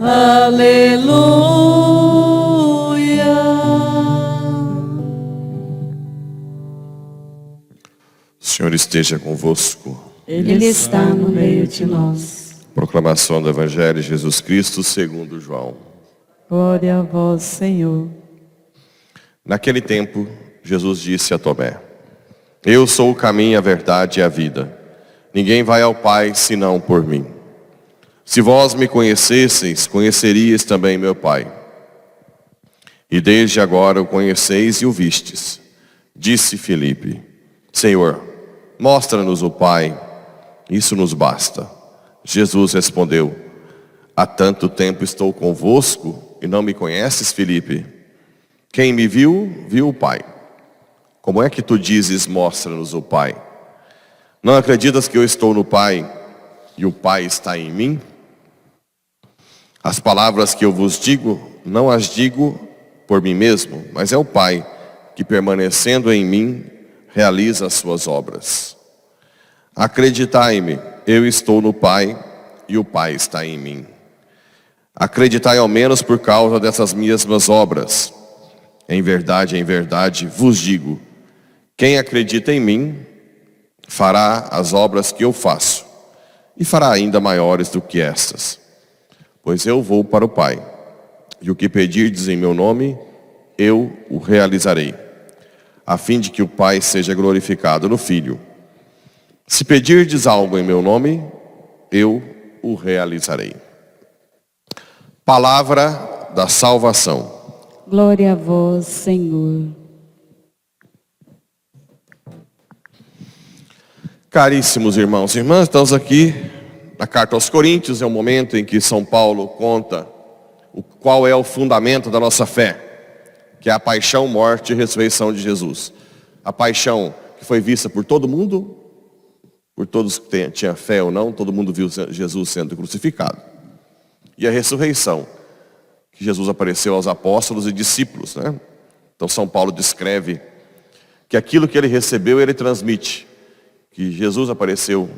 Aleluia. O Senhor esteja convosco. Ele está no meio de nós. Proclamação do Evangelho de Jesus Cristo segundo João. Glória a vós, Senhor. Naquele tempo, Jesus disse a Tomé: Eu sou o caminho, a verdade e a vida. Ninguém vai ao Pai senão por mim. Se vós me conhecesseis, conheceríeis também meu Pai. E desde agora o conheceis e o vistes. Disse Filipe: Senhor, mostra-nos o Pai, isso nos basta. Jesus respondeu: Há tanto tempo estou convosco e não me conheces, Filipe? Quem me viu, viu o Pai. Como é que tu dizes, mostra-nos o Pai? Não acreditas que eu estou no Pai e o Pai está em mim? As palavras que eu vos digo, não as digo por mim mesmo, mas é o Pai que, permanecendo em mim, realiza as suas obras. Acreditai-me, eu estou no Pai e o Pai está em mim. Acreditai ao menos por causa dessas mesmas obras. Em verdade, vos digo, quem acredita em mim, fará as obras que eu faço, e fará ainda maiores do que estas. Pois eu vou para o Pai, e o que pedirdes em meu nome, eu o realizarei, a fim de que o Pai seja glorificado no Filho. Se pedirdes algo em meu nome, eu o realizarei. Palavra da salvação. Glória a vós, Senhor. Caríssimos irmãos e irmãs, estamos aqui na Carta aos Coríntios, é o momento em que São Paulo conta qual é o fundamento da nossa fé, que é a paixão, morte e ressurreição de Jesus. A paixão que foi vista por todo mundo, por todos que tinham fé ou não, todo mundo viu Jesus sendo crucificado. E a ressurreição, que Jesus apareceu aos apóstolos e discípulos, né? Então São Paulo descreve que aquilo que ele recebeu, ele transmite. Que Jesus apareceu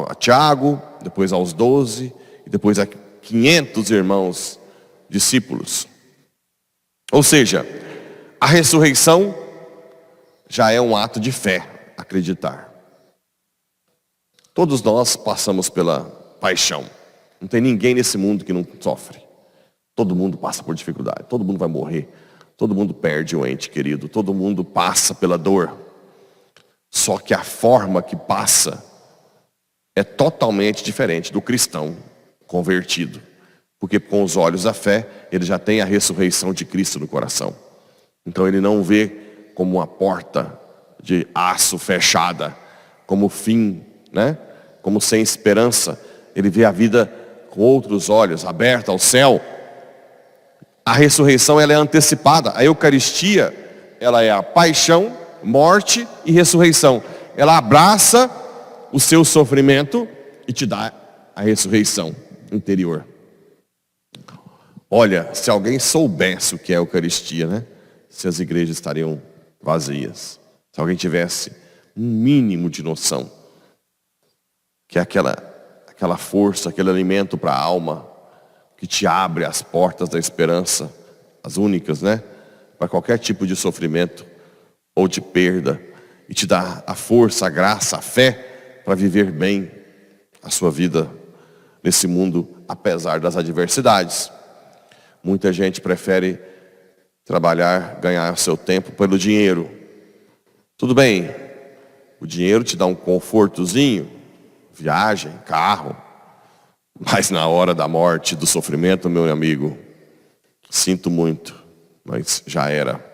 a Tiago, depois aos 12, e depois a 500 irmãos discípulos. Ou seja, a ressurreição já é um ato de fé, acreditar. Todos nós passamos pela paixão. Não tem ninguém nesse mundo que não sofre. Todo mundo passa por dificuldade, todo mundo vai morrer, todo mundo perde um ente querido, todo mundo passa pela dor. Só que a forma que passa é totalmente diferente do cristão convertido. Porque com os olhos da fé, ele já tem a ressurreição de Cristo no coração. Então ele não vê como uma porta de aço fechada, como fim, né? Como sem esperança. Ele vê a vida com outros olhos, aberta ao céu. A ressurreição, ela é antecipada. A Eucaristia, ela é a paixão, morte e ressurreição. Ela abraça o seu sofrimento e te dá a ressurreição interior. Olha, se alguém soubesse o que é a Eucaristia, né? Se as igrejas estariam vazias. Se alguém tivesse um mínimo de noção. Que é aquela força, aquele alimento para a alma, que te abre as portas da esperança, as únicas, né? Para qualquer tipo de sofrimento ou de perda, e te dá a força, a graça, a fé para viver bem a sua vida nesse mundo, apesar das adversidades. Muita gente prefere trabalhar, ganhar seu tempo pelo dinheiro. Tudo bem, o dinheiro te dá um confortozinho, viagem, carro, mas na hora da morte, do sofrimento, meu amigo, sinto muito, mas já era.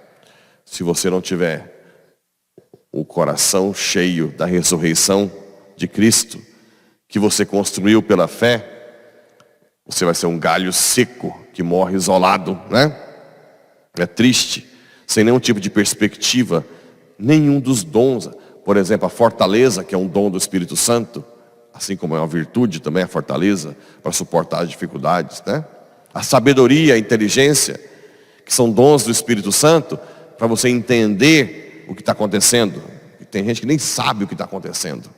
Se você não tiver o coração cheio da ressurreição de Cristo, que você construiu pela fé, você vai ser um galho seco, que morre isolado, né? É triste, sem nenhum tipo de perspectiva, nenhum dos dons. Por exemplo, a fortaleza, que é um dom do Espírito Santo, assim como é uma virtude também, a fortaleza, para suportar as dificuldades, né? A sabedoria, a inteligência, que são dons do Espírito Santo, para você entender o que está acontecendo. E tem gente que nem sabe o que está acontecendo.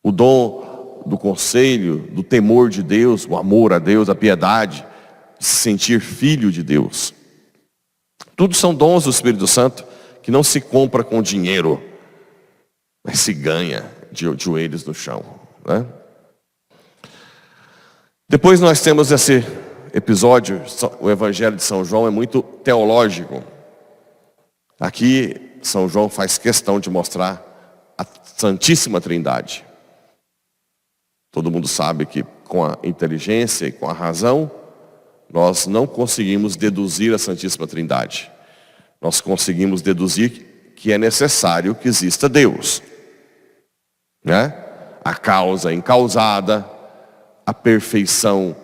O dom do conselho, do temor de Deus, o amor a Deus, a piedade, de se sentir filho de Deus. Tudo são dons do Espírito Santo que não se compra com dinheiro, mas se ganha de joelhos no chão, né? Depois nós temos esse episódio, o Evangelho de São João é muito teológico. Aqui São João faz questão de mostrar a Santíssima Trindade. Todo mundo sabe que com a inteligência e com a razão, nós não conseguimos deduzir a Santíssima Trindade. Nós conseguimos deduzir que é necessário que exista Deus, né? A causa incausada, a perfeição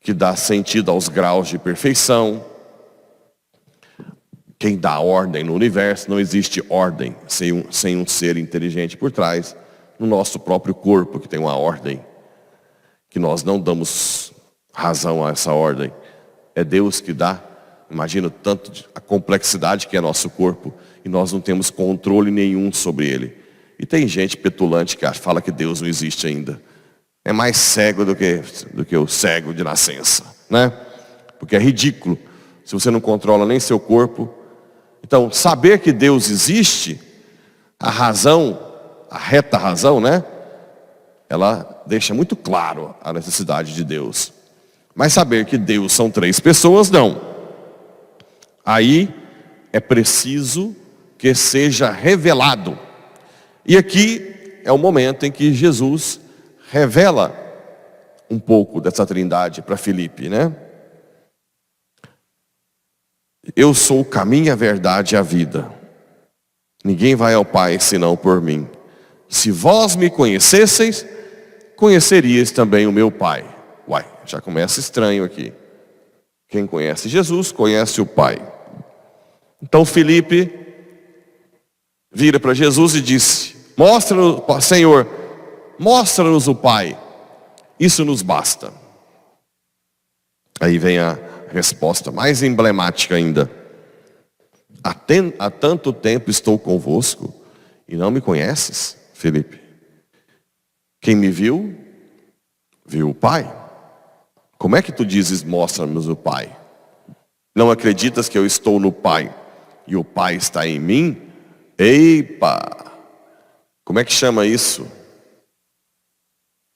que dá sentido aos graus de perfeição. Quem dá ordem no universo, não existe ordem sem um ser inteligente por trás. No nosso próprio corpo, que tem uma ordem, que nós não damos razão a essa ordem. É Deus que dá. Imagina tanto a complexidade que é nosso corpo, e nós não temos controle nenhum sobre ele. E tem gente petulante que fala que Deus não existe ainda. É mais cego do que o cego de nascença, né? Porque é ridículo se você não controla nem seu corpo. Então, saber que Deus existe, a razão, a reta razão, né? Ela deixa muito claro a necessidade de Deus. Mas saber que Deus são 3 pessoas, não. Aí é preciso que seja revelado. E aqui é o momento em que Jesus revela um pouco dessa trindade para Filipe, né? Eu sou o caminho, a verdade e a vida. Ninguém vai ao Pai senão por mim. Se vós me conhecesseis, conheceríeis também o meu Pai. Uai, já começa estranho aqui. Quem conhece Jesus, conhece o Pai. Então Filipe vira para Jesus e disse: mostra-nos, Senhor, mostra-nos o Pai. Isso nos basta. Aí vem a resposta mais emblemática ainda. Há tanto tempo estou convosco e não me conheces, Filipe. Quem me viu, viu o Pai. Como é que tu dizes, mostra-nos o Pai? Não acreditas que eu estou no Pai e o Pai está em mim? Eipa! Como é que chama isso?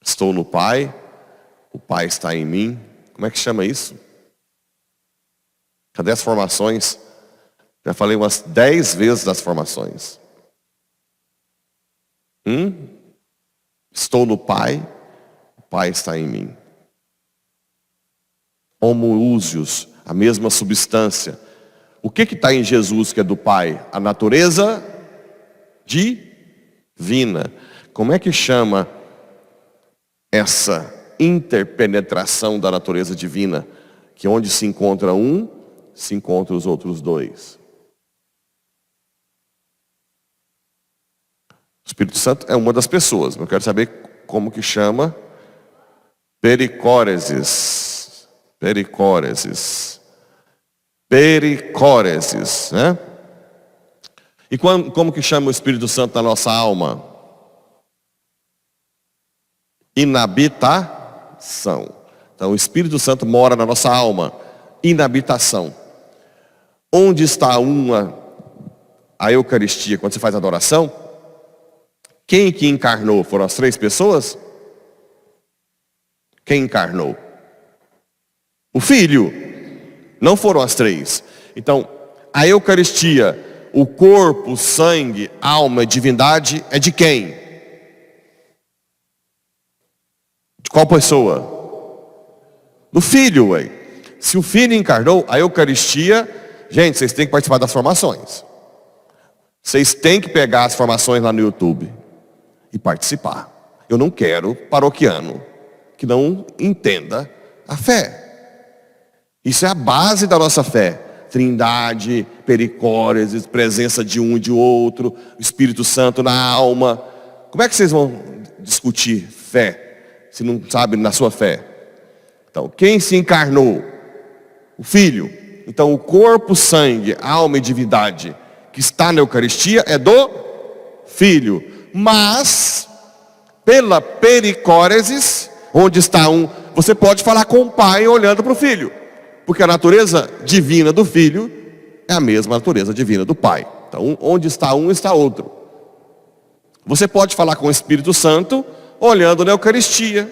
Estou no Pai, o Pai está em mim. Como é que chama isso? Cadê as formações? Já falei umas 10 vezes das formações. Estou no Pai, o Pai está em mim. Homoúsios, a mesma substância. O que está em Jesus que é do Pai? A natureza divina. Como é que chama essa interpenetração da natureza divina? Que onde se encontra um, se encontram os outros 2. O Espírito Santo é uma das pessoas. Eu quero saber como que chama. Pericóresis. Pericóresis. Pericóresis, né? E como que chama o Espírito Santo na nossa alma? Inabitação. Então o Espírito Santo mora na nossa alma. Inabitação. Onde está a Eucaristia, quando você faz adoração? Quem que encarnou? Foram as 3 pessoas? Quem encarnou? O Filho. Não foram as 3. Então, a Eucaristia, o corpo, o sangue, alma e divindade é de quem? De qual pessoa? Do Filho, ué. Se o Filho encarnou, a Eucaristia, gente, vocês têm que participar das formações. Vocês têm que pegar as formações lá no YouTube e participar. Eu não quero paroquiano que não entenda a fé. Isso é a base da nossa fé. Trindade, pericóresis, presença de um e de outro, Espírito Santo na alma. Como é que vocês vão discutir fé, se não sabem na sua fé? Então, quem se encarnou? O Filho. Então, o corpo, sangue, alma e divindade que está na Eucaristia é do Filho. Mas Pela pericóresis, onde está um, você pode falar com o pai olhando para o filho, porque a natureza divina do filho é a mesma natureza divina do pai. Então, onde está um, está outro. Você pode falar com o Espírito Santo olhando na Eucaristia,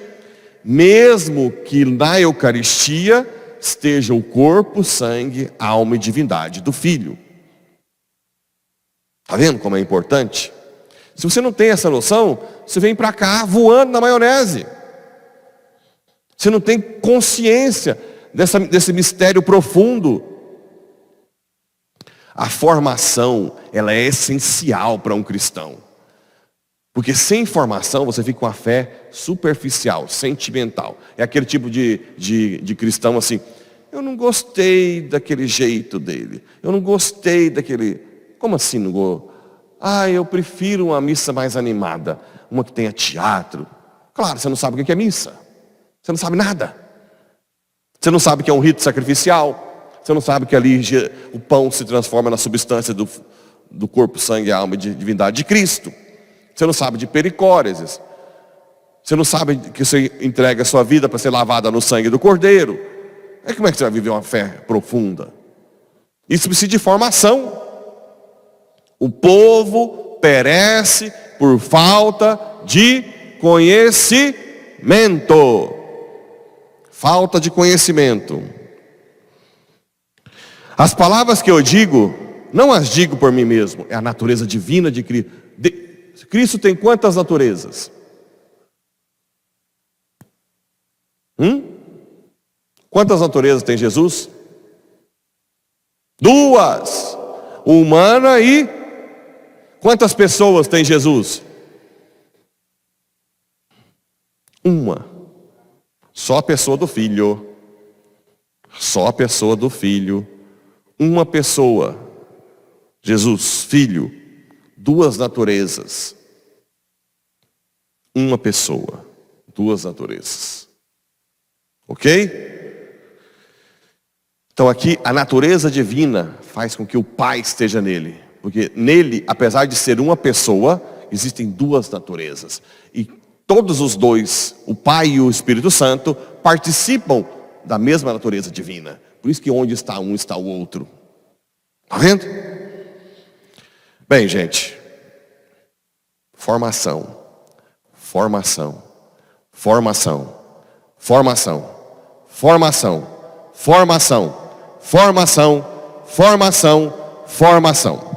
mesmo que na Eucaristia esteja o corpo, sangue, alma e divindade do filho. Está vendo como é importante? Se você não tem essa noção, você vem para cá voando na maionese. Você não tem consciência desse mistério profundo. A formação, ela é essencial para um cristão. Porque sem formação você fica com a fé superficial, sentimental. É aquele tipo de cristão assim, eu não gostei daquele jeito dele. Eu não gostei daquele... Como assim não gostei? Eu prefiro uma missa mais animada. Uma que tenha teatro. Claro, você não sabe o que é missa. Você não sabe nada. Você não sabe que é um rito sacrificial. Você não sabe que ali o pão se transforma na substância do corpo, sangue, alma e divindade de Cristo. Você não sabe de pericóreses. Você não sabe que você entrega a sua vida para ser lavada no sangue do Cordeiro. Como é que você vai viver uma fé profunda? Isso precisa de formação. O povo perece por falta de conhecimento. Falta de conhecimento. As palavras que eu digo, não as digo por mim mesmo. É a natureza divina de Cristo. Cristo tem quantas naturezas? Quantas naturezas tem Jesus? 2. Humana e... Quantas pessoas tem Jesus? 1. Só a pessoa do Filho. Só a pessoa do Filho. Uma pessoa. Jesus, Filho. 2 naturezas. Uma pessoa. 2 naturezas. Ok? Então aqui a natureza divina faz com que o Pai esteja nele. Porque nele, apesar de ser uma pessoa, existem 2 naturezas. E todos os 2, o Pai e o Espírito Santo, participam da mesma natureza divina. Por isso que onde está um, está o outro. Está vendo? Bem, gente. Formação. Formação. Formação. Formação. Formação. Formação. Formação. Formação. Formação.